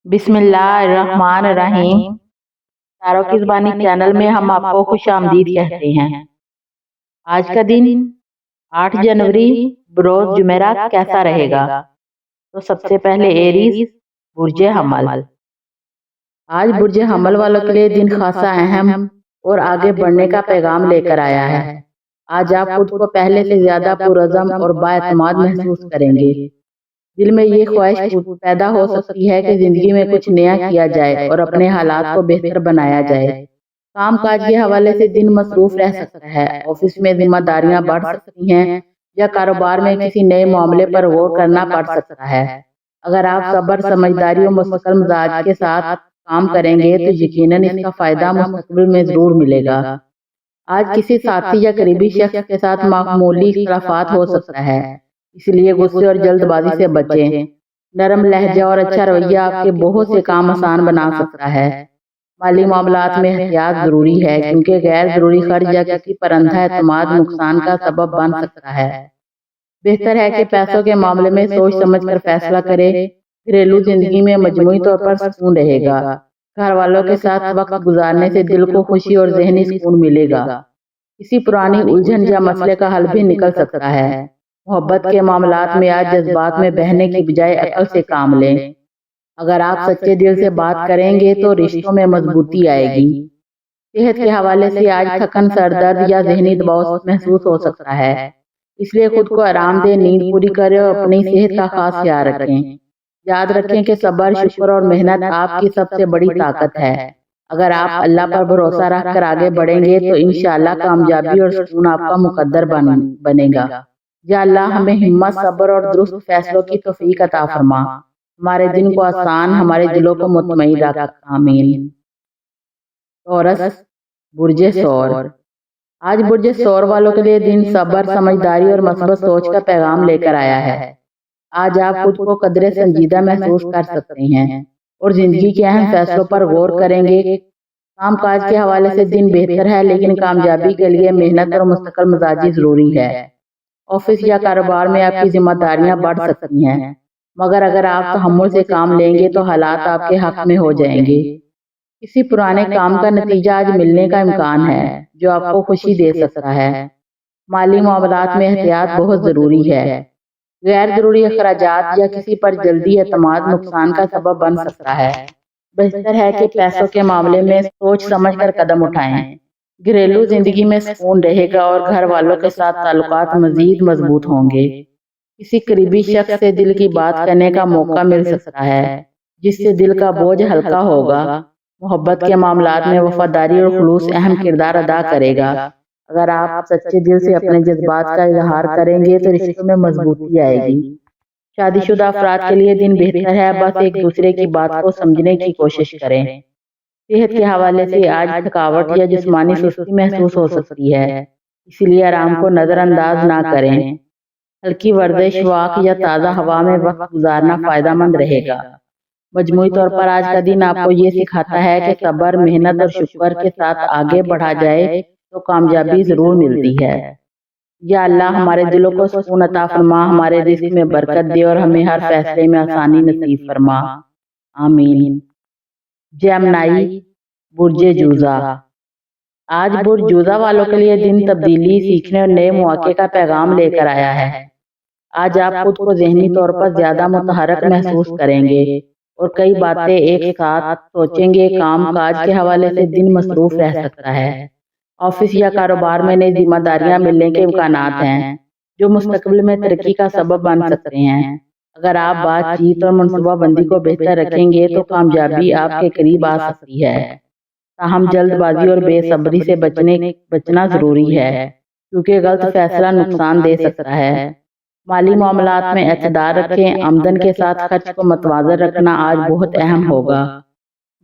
بسم اللہ الرحمن الرحیم۔ تاروں کی زبانی چینل میں ہم آپ کو خوش آمدید کہتے ہیں۔ آج کا دن 8 جنوری بروز جمعرات کیسا رہے گا؟ تو سب سے پہلے ایریز برج حمل۔ آج برج حمل والوں کے لیے دن خاصا اہم اور آگے بڑھنے کا پیغام لے کر آیا ہے۔ آج آپ خود کو پہلے سے زیادہ پرعزم اور بااعتماد محسوس کریں گے۔ دل میں یہ خواہش پیدا ہو سکتی ہے کہ زندگی میں کچھ نیا کیا جائے اور اپنے حالات کو بہتر بنایا جائے۔ کام کاج کے حوالے سے دن مصروف رہ سکتا ہے۔ آفس میں ذمہ داریاں بڑھ سکتی ہیں یا کاروبار میں کسی نئے معاملے پر غور کرنا پڑ سکتا ہے۔ اگر آپ صبر، سمجھداری اور مستقل مزاج کے ساتھ کام کریں گے تو یقیناً اس کا فائدہ مستقبل میں ضرور ملے گا۔ آج کسی ساتھی یا قریبی شخص کے ساتھ معمولی اختلافات ہو سکتا ہے، اس لیے غصے اور جلد بازی سے بچیں۔ نرم لہجہ اور اچھا رویہ آپ کے بہت سے کام آسان بنا سکتا ہے۔ مالی معاملات میں احتیاط ضروری ہے کیونکہ غیر ضروری خرچ یا کسی پر اندھا اعتماد نقصان کا سبب بن سکتا ہے۔ بہتر ہے کہ پیسوں کے معاملے میں سوچ سمجھ کر فیصلہ کرے۔ گھریلو زندگی میں مجموعی طور پر سکون رہے گا۔ گھر والوں کے ساتھ وقت گزارنے سے دل کو خوشی اور ذہنی سکون ملے گا۔ کسی پرانی الجھن یا مسئلے کا حل بھی نکل سکتا ہے۔ محبت کے معاملات میں آج جذبات میں بہنے کی بجائے عقل سے کام لیں۔ اگر آپ سچے دل سے بات کریں گے تو رشتوں میں مضبوطی آئے گی۔ صحت کے حوالے سے آج تھکن، سر درد یا ذہنی دباؤ محسوس ہو سکتا ہے، اس لیے خود کو آرام دیں، نیند پوری کریں اور اپنی صحت کا خاص خیال رکھیں۔ یاد رکھیں کہ صبر، شکر اور محنت آپ کی سب سے بڑی طاقت ہے۔ اگر آپ اللہ پر بھروسہ رکھ کر آگے بڑھیں گے تو انشاءاللہ کامیابی اور سکون آپ کا مقدر بنے گا۔ یا اللہ ہمیں ہمت، صبر اور درست فیصلوں کی توفیق عطا فرما۔ ہمارے دن کو آسان، ہمارے دلوں کو مطمئن رکھ، آمین۔ توراس برج ثور۔ آج برج ثور والوں کے لیے دن صبر، سمجھداری اور مثبت سوچ کا پیغام لے کر آیا ہے۔ آج آپ خود کو قدرے سنجیدہ محسوس کر سکتے ہیں اور زندگی کے اہم فیصلوں پر غور کریں گے۔ کام کاج کے حوالے سے دن بہتر ہے لیکن کامیابی کے لیے محنت اور مستقل مزاجی ضروری ہے۔ آفس یا کاروبار میں آپ کی ذمہ داریاں بڑھ سکتی ہیں، مگر اگر آپ تحمل سے کام لیں گے تو حالات آپ کے حق میں ہو جائیں گے۔ کسی پرانے کام کا نتیجہ آج ملنے کا امکان ہے جو آپ کو خوشی دے سکتا ہے۔ مالی معاملات میں احتیاط بہت ضروری ہے۔ غیر ضروری اخراجات یا کسی پر جلدی اعتماد نقصان کا سبب بن سکتا ہے۔ بہتر ہے کہ پیسوں کے معاملے میں سوچ سمجھ کر قدم اٹھائیں۔ گھریلو زندگی میں سکون رہے گا اور گھر والوں کے ساتھ تعلقات مزید مضبوط ہوں گے۔ کسی قریبی شخص سے دل کی بات کرنے کا موقع مل سکتا ہے جس سے دل کا بوجھ ہلکا ہوگا۔ محبت کے معاملات میں وفاداری اور خلوص اہم کردار ادا کرے گا۔ اگر آپ سچے دل سے اپنے جذبات کا اظہار کریں گے تو رشتوں میں مضبوطی آئے گی۔ شادی شدہ افراد کے لیے دن بہتر ہے، بس ایک دوسرے کی بات کو سمجھنے کی کوشش کریں۔ صحت کے حوالے سے آج تھکاوٹ یا جسمانی سستی محسوس ہو سکتی ہے، اس لیے آرام کو نظر انداز نہ کریں۔ ہلکی ورزش، واک یا تازہ ہوا میں وقت گزارنا فائدہ مند رہے گا۔ مجموعی طور پر آج کا دن آپ کو یہ سکھاتا ہے کہ صبر، محنت اور شکر کے ساتھ آگے بڑھا جائے تو کامیابی ضرور ملتی ہے۔ یا اللہ ہمارے دلوں کو سکون عطا فرما، ہمارے رزق میں برکت دے اور ہمیں ہر فیصلے میں آسانی نصیب فرما، آمین۔ جیمنائی برج جوزا۔ آج برج جوزا والوں کے لیے دن تبدیلی، سیکھنے اور نئے مواقع کا پیغام لے کر آیا ہے۔ آج آپ خود کو ذہنی طور پر زیادہ متحرک محسوس کریں گے اور کئی باتیں ایک ساتھ سوچیں گے۔ کام کاج کے حوالے سے دن مصروف رہ سکتا ہے۔ آفس یا کاروبار میں نئی ذمہ داریاں ملنے کے امکانات ہیں جو مستقبل میں ترقی کا سبب بن سکتے ہیں۔ اگر آپ بات چیت اور منصوبہ بندی کو بہتر رکھیں گے تو کامیابی آپ کے قریب آ سکتی ہے۔ تاہم جلد بازی اور بے صبری سے بچنا ضروری ہے کیونکہ غلط فیصلہ نقصان دے سکتا ہے۔ مالی معاملات میں اعتدال رکھیں، آمدن کے ساتھ خرچ کو متوازن رکھنا آج بہت اہم ہوگا۔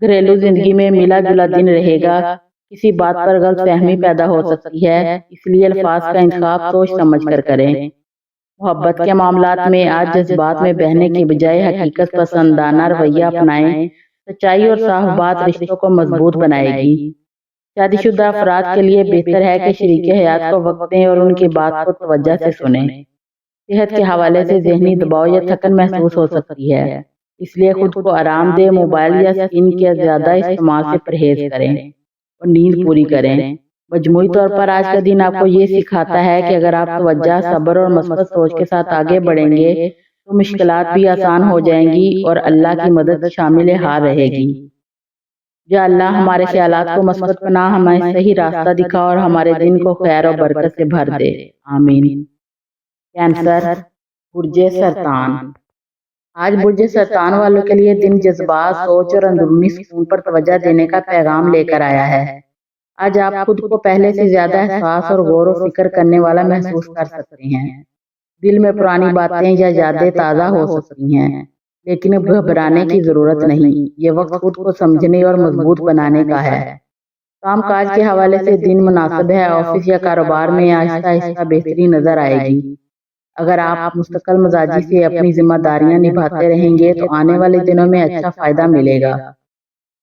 گھریلو زندگی میں ملا جلا دن رہے گا، کسی بات پر غلط فہمی پیدا ہو سکتی ہے، اس لیے الفاظ کا انتخاب سوچ سمجھ کر کریں۔ محبت کے معاملات میں آج جذبات میں بہنے کی بجائے حقیقت پسندانہ رویہ اپنائیں۔ سچائی اور صاف بات رشتوں کو مضبوط بنائے گی۔ شادی شدہ افراد کے لیے بہتر ہے کہ شریک حیات کو وقت دیں اور ان کی بات کو توجہ سے سنیں۔ صحت کے حوالے سے ذہنی دباؤ یا تھکن محسوس ہو سکتی ہے، اس لیے خود کو آرام دہ موبائل یا اسکرین کے زیادہ استعمال سے پرہیز کریں اور نیند پوری کریں۔ مجموعی طور پر آج کا دن آپ کو یہ سکھاتا ہے کہ اگر آپ توجہ، صبر اور مثبت سوچ کے ساتھ آگے بڑھیں گے تو مشکلات بھی آسان ہو جائیں گی اور اللہ کی مدد شامل حال رہے گی۔ یا اللہ ہمارے خیالات کو مثبت بنا، ہمیں صحیح راستہ دکھا اور ہمارے دن کو خیر اور برکت سے بھر دے، آمین۔ کینسر، برج سرطان۔ آج برج سرطان والوں کے لیے دن جذبات، سوچ اور اندرونی سکون پر توجہ دینے کا پیغام لے کر آیا ہے۔ آج آپ خود کو پہلے سے زیادہ احساس اور غور و فکر کرنے والا محسوس کر سکتے ہیں۔ دل میں پرانی باتیں یا یادیں تازہ ہو سکتی ہیں، لیکن اب گھبرانے کی ضرورت نہیں۔ یہ وقت خود کو سمجھنے اور مضبوط بنانے کا ہے۔ کام کاج کے حوالے سے دن مناسب ہے۔ آفس یا کاروبار میں آہستہ آہستہ بہتری نظر آئے گی۔ اگر آپ مستقل مزاجی سے اپنی ذمہ داریاں نبھاتے رہیں گے تو آنے والے دنوں میں اچھا فائدہ ملے گا۔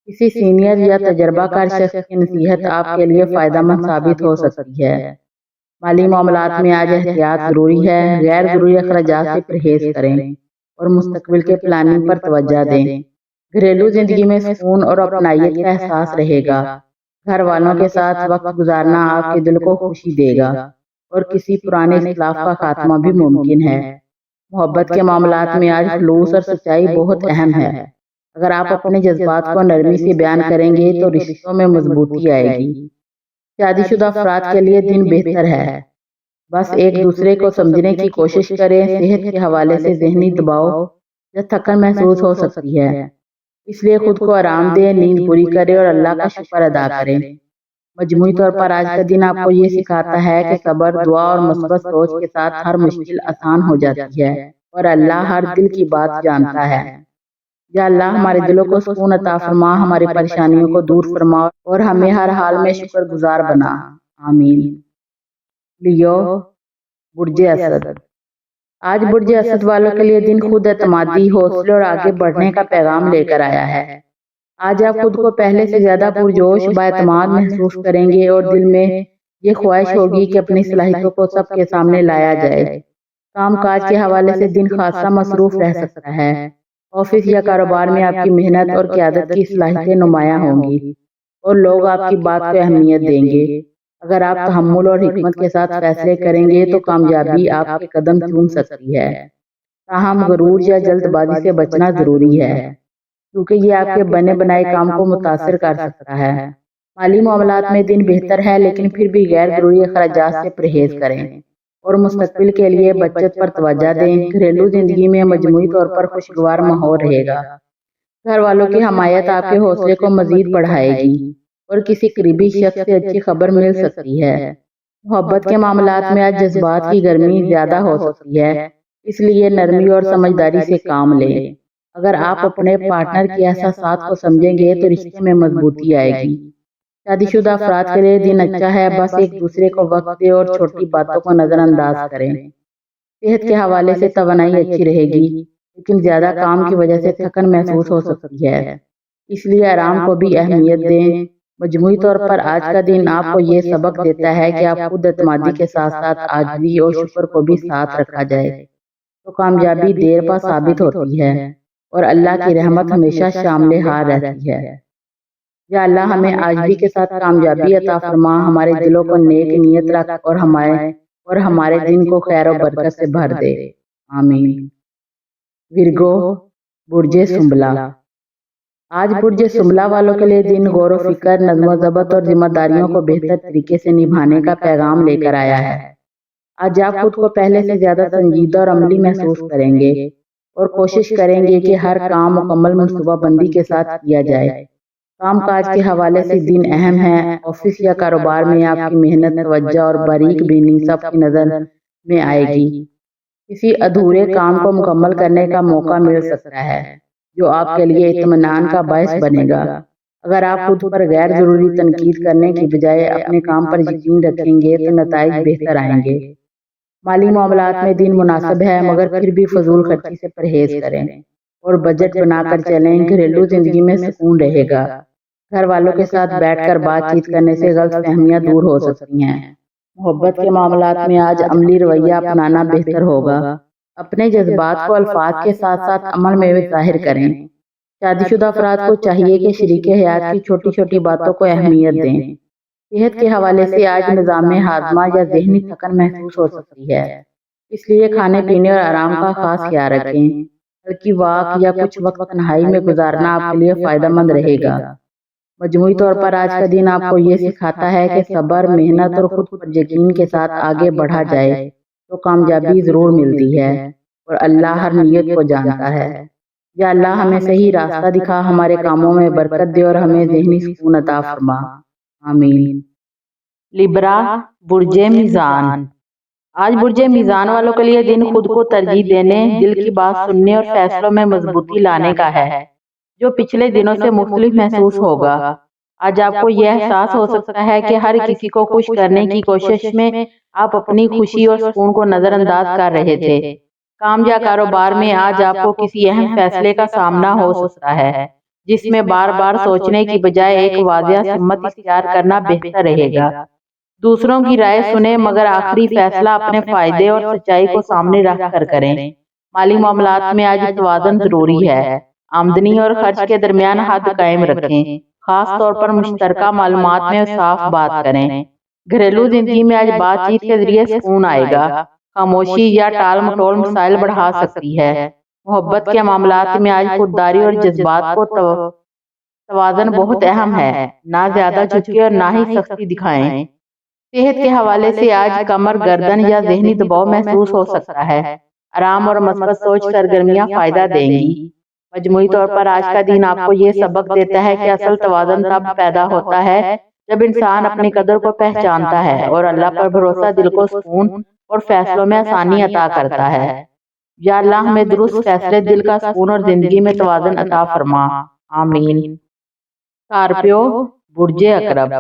کسی سینئر یا تجربہ کار شخص کی نصیحت آپ کے لیے فائدہ مند ثابت ہو سکتی ہے۔ مالی معاملات میں آج احتیاط ضروری ہے۔ غیر ضروری اخراجات سے پرہیز کریں اور مستقبل کے پلاننگ پر توجہ دیں۔ گھریلو زندگی میں سکون اور اپنائیت کا احساس رہے گا۔ گھر والوں کے ساتھ وقت گزارنا آپ کے دل کو خوشی دے گا اور کسی پرانے اختلاف کا خاتمہ بھی ممکن ہے۔ محبت کے معاملات میں آج خلوص اور سچائی بہت اہم ہے۔ اگر آپ اپنے جذبات کو نرمی سے بیان کریں گے تو رشتوں میں مضبوطی آئے گی۔ شادی شدہ افراد کے لیے دن بہتر ہے۔ بس ایک دوسرے کو سمجھنے کی کوشش کریں۔ صحت کے حوالے سے ذہنی دباؤ یا تھکن محسوس ہو سکتی ہے، اس لیے خود کو آرام دیں، نیند پوری کریں اور اللہ کا شکر ادا کریں۔ مجموعی طور پر آج کا دن آپ کو یہ سکھاتا ہے کہ صبر، دعا اور مثبت سوچ کے ساتھ ہر مشکل آسان ہو جاتی ہے اور اللہ ہر دل کی بات جانتا ہے۔ یا اللہ ہمارے دلوں کو سکون عطا فرما، ہماری پریشانیوں کو دور فرما اور ہمیں ہر حال میں شکر گزار بنا، آمین۔ لیو، برج اسد۔ آج برج اسد والوں کے لیے دن خود اعتمادی، حوصلے اور آگے بڑھنے کا پیغام لے کر آیا ہے۔ آج آپ خود کو پہلے سے زیادہ پرجوش، بااعتماد محسوس کریں گے اور دل میں یہ خواہش ہوگی کہ اپنی صلاحیتوں کو سب کے سامنے لایا جائے۔ کام کاج کے حوالے سے دن خاصا مصروف رہ سکتا ہے۔ آفس یا کاروبار میں آپ کی محنت اور قیادت کی صلاحیتیں نمایاں ہوں گی اور لوگ آپ کی بات کو اہمیت دیں گے۔ اگر آپ تحمل اور حکمت کے ساتھ فیصلے کریں گے تو کامیابی آپ کے قدم چوم سکتی ہے۔ تاہم غرور یا جلد بازی سے بچنا ضروری ہے، کیونکہ یہ آپ کے بنے بنائے کام کو متاثر کر سکتا ہے۔ مالی معاملات میں دن بہتر ہے، لیکن پھر بھی غیر ضروری اخراجات سے پرہیز کریں اور مستقبل کے لیے بچت پر توجہ دیں۔ گھریلو زندگی میں مجموعی طور پر خوشگوار ماحول رہے گا۔ گھر والوں کی حمایت آپ کے حوصلے کو مزید بڑھائے گی اور کسی قریبی شخص سے اچھی خبر مل سکتی ہے۔ محبت کے معاملات میں آج جذبات کی گرمی زیادہ ہو سکتی ہے، اس لیے نرمی اور سمجھداری سے کام لیں۔ اگر آپ اپنے پارٹنر کے احساسات کو سمجھیں گے تو رشتے میں مضبوطی آئے گی۔ شادی شدہ افراد کے لیے دن اچھا ہے، بس ایک دوسرے کو وقت دیں اور چھوٹی باتوں کو نظر انداز کریں۔ صحت کے حوالے سے توانائی اچھی رہے گی، لیکن زیادہ کام کی وجہ سے تھکن محسوس ہو سکتی ہے، اس لیے آرام کو بھی اہمیت دیں۔ مجموعی طور پر آج کا دن آپ کو یہ سبق دیتا ہے کہ آپ خود اعتمادی کے ساتھ ساتھ عاجزی اور شکر کو بھی ساتھ رکھا جائے تو کامیابی دیر پا ثابت ہوتی ہے اور اللہ کی رحمت ہمیشہ شامل حال رہتی ہے۔ یا اللہ ہمیں عاجزی کے ساتھ کامیابی عطا فرما، ہمارے دلوں کو نیک نیت رکھ اور ہمارے دن کو خیر و برکت سے بھر دے، آمین۔ ورگو، برج سنبلا۔ آج برج سنبلا والوں کے لیے دن غور و فکر، نظم و ضبط اور ذمہ داریوں کو بہتر طریقے سے نبھانے کا پیغام لے کر آیا ہے۔ آج آپ خود کو پہلے سے زیادہ سنجیدہ اور عملی محسوس کریں گے اور کوشش کریں گے کہ ہر کام مکمل منصوبہ بندی کے ساتھ کیا جائے۔ کام کاج کے حوالے سے دن اہم ہے۔ آفس یا کاروبار میں آپ کی محنت، توجہ اور باریک بینی سب کی نظر میں آئے گی۔ کسی ادھورے کام کو مکمل کرنے کا موقع مل سکتا ہے جو آپ کے لیے اطمینان کا باعث بنے گا۔ اگر آپ خود پر غیر ضروری تنقید کرنے کی بجائے اپنے کام پر یقین رکھیں گے تو نتائج بہتر آئیں گے۔ مالی معاملات میں دن مناسب ہے، مگر پھر بھی فضول خرچی سے پرہیز کریں اور بجٹ بنا کر چلیں۔ گھریلو زندگی میں سکون رہے گا۔ گھر والوں کے ساتھ بیٹھ کر بات چیت کرنے سے غلط فہمیاں دور ہو سکتی ہیں۔ محبت کے معاملات میں آج عملی رویہ اپنانا بہتر ہوگا۔ اپنے جذبات کو الفاظ کے ساتھ ساتھ عمل میں بھی ظاہر کریں۔ شادی شدہ افراد کو چاہیے کہ شریک حیات کی چھوٹی چھوٹی باتوں کو اہمیت دیں۔ صحت کے حوالے سے آج نظام ہاضمہ یا ذہنی تھکن محسوس ہو سکتی ہے، اس لیے کھانے پینے اور آرام کا خاص خیال رکھیں۔ ہلکی واک یا کچھ وقت تنہائی میں گزارنا آپ کے لیے فائدہ مند رہے گا۔ مجموعی طور پر آج کا دن آپ کو یہ سکھاتا ہے کہ صبر، محنت اور خود پر یقین کے ساتھ آگے بڑھا جائے تو کامیابی ضرور ملتی ہے، اور اللہ ہر نیت کو جانتا ہے۔ یا اللہ ہمیں صحیح راستہ دکھا، ہمارے کاموں میں برکت دے اور ہمیں ذہنی سکون عطا فرما، آمین۔ لبرا، برج میزان۔ آج برج میزان والوں کے لیے دن خود کو ترجیح دینے، دل کی بات سننے اور فیصلوں میں مضبوطی لانے کا ہے، جو پچھلے دنوں سے مختلف محسوس ہوگا۔ آج آپ کو یہ احساس ہو سکتا ہے کہ ہر کسی کو خوش کرنے کی کوشش میں آپ اپنی خوشی اور سکون کو نظر انداز کر رہے تھے۔ کام یا کاروبار میں آج آپ کو کسی اہم فیصلے کا سامنا ہو سکتا ہے، جس میں بار بار سوچنے کی بجائے ایک واضح سمت اختیار کرنا بہتر رہے گا۔ دوسروں کی رائے سنیں، مگر آخری فیصلہ اپنے فائدے اور سچائی کو سامنے رکھ کر کریں۔ مالی معاملات میں آج توازن ضروری ہے۔ آمدنی اور خرچ کے درمیان حد قائم رکھیں، خاص طور پر مشترکہ معلومات میں صاف بات کریں۔ گھریلو زندگی میں آج بات چیت کے ذریعے سکون آئے گا، خاموشی یا ٹال مٹول مسائل بڑھا سکتی ہے۔ محبت کے معاملات میں آج خودداری اور جذبات کو توازن بہت اہم ہے، نہ زیادہ جھکے اور نہ ہی سختی دکھائیں۔ صحت کے حوالے سے آج کمر، گردن یا ذہنی دباؤ محسوس ہو سکتا ہے۔ آرام اور مثبت سوچ سرگرمیاں فائدہ دیں گی۔ مجموعی طور پر آج کا دن آپ کو یہ سبق دیتا ہے کہ اصل توازن تب پیدا ہوتا ہے جب انسان اپنی قدر کو پہچانتا ہے اور اللہ پر بھروسہ دل کو سکون اور فیصلوں میں آسانی عطا کرتا ہے۔ یا اللہ ہمیں درست فیصلے، دل کا سکون اور زندگی میں توازن عطا فرما، آمین۔ اسکارپیو، برج عقرب۔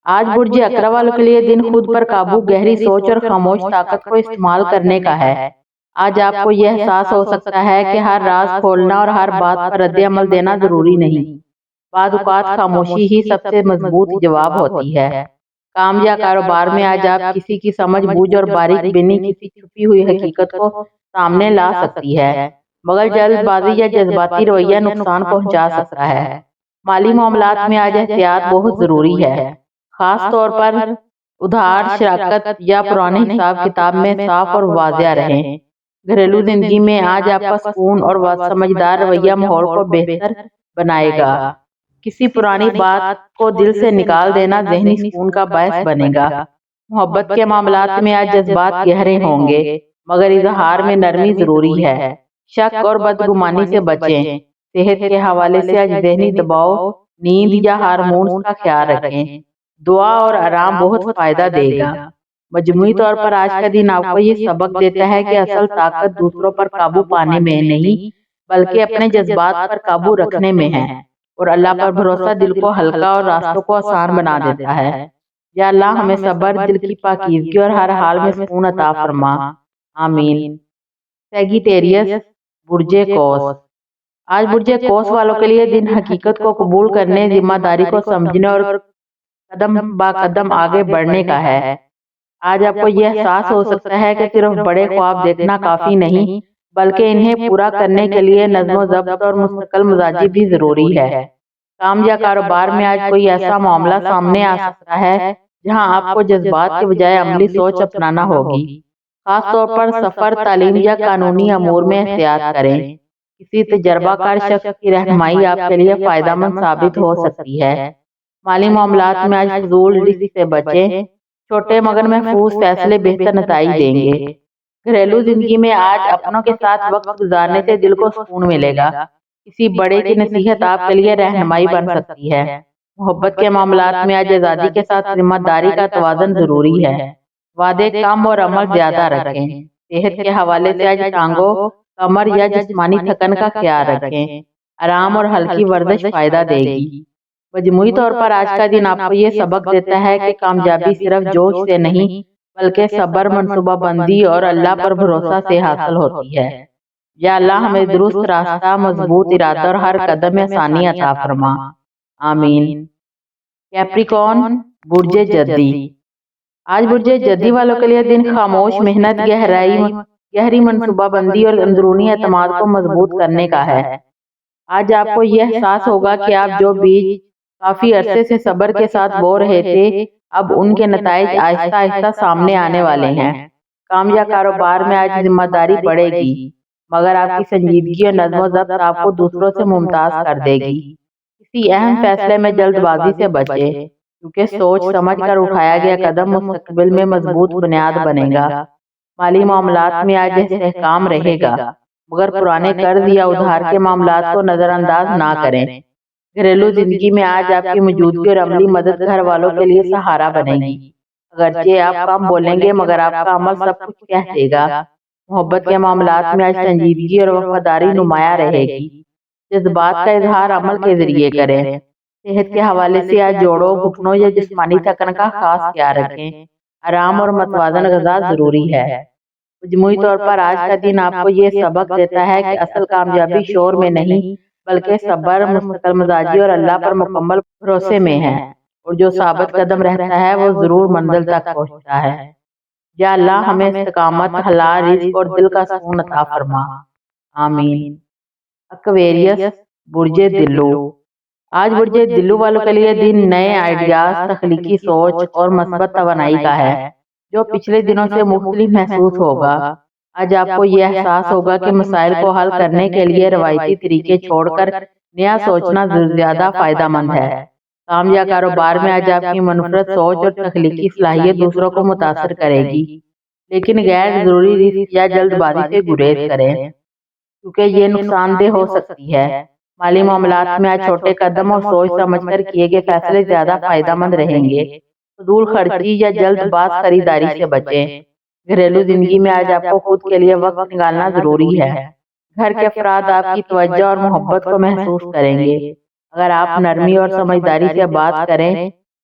آج برج عقرب والوں کے لیے دن خود پر قابو، گہری سوچ اور خاموش طاقت کو استعمال کرنے کا ہے۔ آج آپ کو یہ احساس ہو سکتا ہے کہ ہر راز کھولنا اور ہر بات پر رد عمل دینا ضروری نہیں۔ بعض اوقات خاموشی ہی سب سے مضبوط جواب ہوتی ہے۔ کام یا کاروبار میں آج آپ کسی کی سمجھ بوجھ اور باریک بینی کسی چھپی ہوئی حقیقت کو سامنے لا سکتی ہے، مگر جلد بازی یا جذباتی رویہ نقصان پہنچا سکتا ہے۔ مالی معاملات میں آج احتیاط بہت ضروری ہے، خاص طور پر ادھار، شراکت یا پرانے حساب کتاب میں صاف اور واضح رہیں۔ گھریلو زندگی میں آج آپ کا سکون اور سمجھدار رویہ ماحول کو بہتر بنائے گا۔ کسی پرانی بات کو دل سے نکال دینا ذہنی سکون کا باعث بنے گا۔ محبت کے معاملات میں آج جذبات گہرے ہوں گے، مگر اظہار میں نرمی ضروری ہے۔ شک اور بدگمانی سے بچیں۔ صحت کے حوالے سے آج ذہنی دباؤ، نیند یا ہارمونز کا خیال رکھیں۔ دعا اور آرام بہت فائدہ دے گا۔ مجموعی طور پر آج کا دن آپ کو یہ سبق دیتا ہے کہ اصل طاقت دوسروں پر قابو پانے میں نہیں، بلکہ اپنے جذبات پر قابو رکھنے میں ہے، اور اللہ پر بھروسہ دل کو ہلکا اور راستوں کو آسان بنا دیتا ہے۔ یا اللہ ہمیں صبر، دل کی پاکیزگی اور ہر حال میں سکون عطا فرما، آمین۔ سیگیٹیریس، برج قوس۔ آج برج قوس والوں کے لیے دن حقیقت کو قبول کرنے، ذمہ داری کو سمجھنے اور قدم با قدم آگے بڑھنے کا ہے۔ آج آپ کو یہ احساس ہو سکتا ہے کہ صرف بڑے خواب دیکھنا کافی نہیں، بلکہ انہیں پورا کرنے کے لیے نظم و ضبط اور مستقل مزاجی بھی ضروری ہے۔ کام یا کاروبار میں آج کوئی ایسا معاملہ سامنے آ سکتا ہے جہاں آپ کو جذبات کے بجائے عملی سوچ اپنانا ہوگی۔ خاص طور پر سفر، تعلیم یا قانونی امور میں احتیاط کریں۔ کسی تجربہ کار شخص کی رہنمائی آپ کے لیے فائدہ مند ثابت ہو سکتی ہے۔ مالی معاملات میں آج فضول رسک سے بچیں، چھوٹے مگر محفوظ فیصلے بہتر نتائج دیں گے۔ گھریلو زندگی میں آج اپنوں کے ساتھ وقت گزارنے سے دل کو سکون ملے گا۔ کسی بڑے کی نصیحت آپ کے لیے رہنمائی بن سکتی ہے۔ محبت کے معاملات میں آج آزادی کے ساتھ ذمہ داری کا توازن ضروری ہے۔ وعدے کم اور عمل زیادہ رکھیں۔ صحت کے حوالے سے آج ٹانگوں، کمر یا جسمانی تھکن کا خیال رکھیں۔ آرام اور ہلکی ورزش فائدہ دے گی۔ مجموعی طور پر آج کا دن آپ کو یہ سبق دیتا ہے کہ کامیابی صرف جوش سے نہیں، بلکہ صبر، منصوبہ بندی اور اللہ پر بھروسہ سے حاصل ہوتی ہے۔ یا اللہ ہمیں درست راستہ، مضبوط ارادہ اور ہر قدم میں آسانی عطا فرما، آمین۔ کیپریکارن، برج جدی۔ آج برج جدی والوں کے لیے دن خاموش، محنت، گہرائی گہری منصوبہ بندی اور اندرونی اعتماد کو مضبوط کرنے کا ہے۔ آج آپ کو یہ احساس ہوگا کہ آپ جو بیج کافی عرصے سے صبر کے ساتھ بو رہے تھے، اب ان کے نتائج آہستہ آہستہ سامنے آنے والے ہیں۔ کامیاب کاروبار میں آج ذمہ داری بڑھے گی، مگر آپ کی سنجیدگی اور نظم و ضبط آپ کو دوسروں سے ممتاز کر دے گی۔ کسی اہم فیصلے میں جلد بازی سے بچیں، کیونکہ سوچ سمجھ کر اٹھایا گیا قدم مستقبل میں مضبوط بنیاد بنے گا۔ مالی معاملات میں آج استحکام رہے گا، مگر پرانے قرض یا ادھار کے معاملات کو نظر انداز نہ کریں۔ گھریلو زندگی میں آج آپ کی موجودگی اور عملی مدد گھر والوں کے لیے سہارا بنے گی۔ اگرچہ آپ کم بولیں گے، مگر آپ کا عمل سب کچھ کہہ دے گا۔ محبت کے معاملات میں آج سنجیدگی اور وفاداری نمایاں رہے گی۔ جذبات کا اظہار عمل کے ذریعے کریں۔ صحت کے حوالے سے آج جوڑوں، گھٹنوں یا جسمانی تھکن کا خاص خیال رکھیں۔ آرام اور متوازن غذا ضروری ہے۔ مجموعی طور پر آج کا دن آپ کو یہ سبق دیتا ہے کہ اصل کامیابی شور میں نہیں، بلکہ صبر، مستقل مزاجی اور اللہ پر مکمل بھروسے میں ہے، اور جو ثابت قدم رہتا ہے وہ ضرور منزل تک پہنچتا ہے۔ یا اللہ ہمیں استقامت، حلال رزق اور دل کا سکون عطا فرما۔ آمین۔ ایکویریس، برج دلو۔ آج برج دلو والوں کے لیے دن نئے آئیڈیاز، تخلیقی سوچ اور مثبت توانائی کا ہے، جو پچھلے دنوں سے مختلف محسوس ہوگا۔ آج آپ کو یہ احساس ہوگا کہ مسائل کو حل کرنے کے لیے روایتی طریقے چھوڑ کر نیا سوچنا زیادہ فائدہ مند ہے۔ کام یا کاروبار میں آج آپ کی منفرد سوچ اور تخلیقی صلاحیت دوسروں کو متاثر کرے گی، لیکن غیر ضروری رسک یا جلد بازی سے گریز کریں، کیونکہ یہ نقصان دہ ہو سکتی ہے۔ مالی معاملات میں آج چھوٹے قدم اور سوچ سمجھ کر کیے گئے فیصلے زیادہ فائدہ مند رہیں گے۔ فضول خرچی یا جلد باز خریداری سے بچیں۔ گھریلو زندگی میں آج آپ کو خود کے لیے وقت نکالنا ضروری ہے۔ گھر کے افراد آپ کی توجہ اور محبت کو محسوس کریں گے، اگر آپ نرمی اور سمجھداری سے بات کریں۔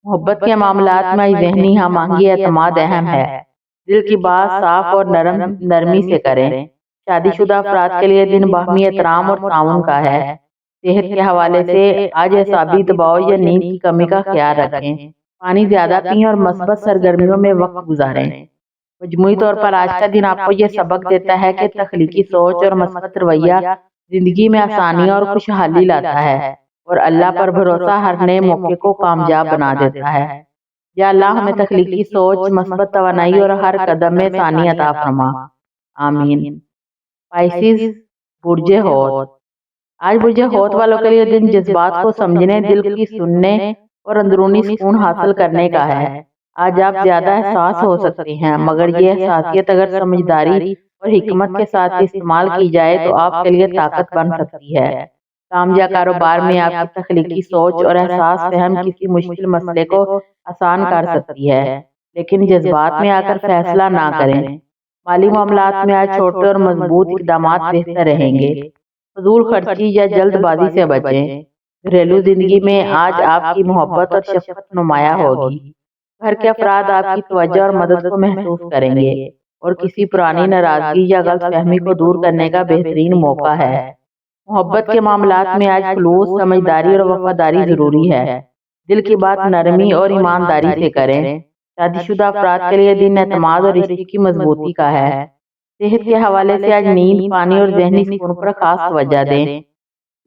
محبت کے معاملات میں ذہنی ہم آہنگی اعتماد اہم ہے۔ دل کی بات صاف اور نرمی سے کریں۔ شادی شدہ افراد کے لیے دن باہمی احترام اور تعاون کا ہے۔ صحت کے حوالے سے آج اعصابی دباؤ یا نیند کی کمی کا خیال رکھیں۔ پانی زیادہ پئیں اور مثبت سرگرمیوں میں وقت گزاریں۔ مجموعی طور پر آج کا دن آپ کو یہ سبق دیتا ہے کہ تخلیقی سوچ اور مثبت رویہ زندگی میں آسانی اور خوشحالی لاتا ہے، اور اللہ پر بھروسہ ہر نئے موقع کو کامیاب بنا دیتا ہے۔ یا اللہ ہمیں تخلیقی سوچ، مثبت توانائی اور ہر قدم میں ثانی عطا فرما۔ آمین۔ پائسیز، برج حوت۔ آج برج حوت والوں کے لیے دن جذبات کو سمجھنے، دل کی سننے اور اندرونی سکون حاصل کرنے کا ہے۔ آج آپ زیادہ احساس ہو سکتے ہیں، مگر یہ احساسیت اگر سمجھداری اور حکمت کے ساتھ استعمال کی جائے تو آپ کے لیے طاقت بن سکتی ہے۔ کام یا کاروبار میں آپ کی تخلیقی سوچ اور احساس فہم کسی مشکل مسئلے کو آسان کر سکتی ہے، لیکن جذبات میں آ کر فیصلہ نہ کریں۔ مالی معاملات میں آج چھوٹے اور مضبوط اقدامات بہتر رہیں گے۔ فضول خرچی یا جلد بازی سے بچیں۔ گھریلو زندگی میں آج آپ کی محبت اور شفقت نمایاں ہوگی۔ گھر کے افراد آپ کی توجہ اور مدد کو محسوس کریں گے، اور کسی پرانی ناراضگی یا غلط فہمی کو دور کرنے کا بہترین موقع ہے۔ محبت کے معاملات میں آج خلوص، سمجھداری اور وفاداری ضروری ہے۔ دل کی بات نرمی اور ایمانداری سے کریں۔ شادی شدہ افراد کے لیے دن اعتماد اور رشتے کی مضبوطی کا ہے۔ صحت کے حوالے سے آج نیند، پانی اور ذہنی سکون پر خاص توجہ دیں۔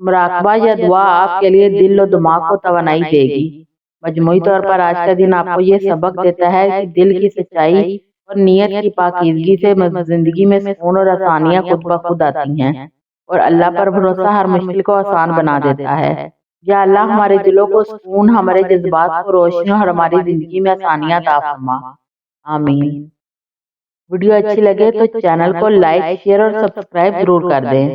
مراقبہ یا دعا آپ کے لیے دل و دماغ کو توانائی دے گی۔ مجموعی طور پر آج کا دن آپ کو یہ سبق دیتا ہے کہ دل کی سچائی اور نیت کی پاکیزگی سے زندگی میں سکون اور آسانیاں خود بخود آتی ہیں، اور اللہ پر بھروسہ ہر مشکل کو آسان بنا دیتا ہے۔ یا اللہ ہمارے دلوں کو سکون، ہمارے جذبات کو روشنی اور ہماری زندگی میں آسانیاں عطا فرما۔ آمین۔ ویڈیو اچھی لگے تو چینل کو لائک، شیئر اور سبسکرائب ضرور کر دیں۔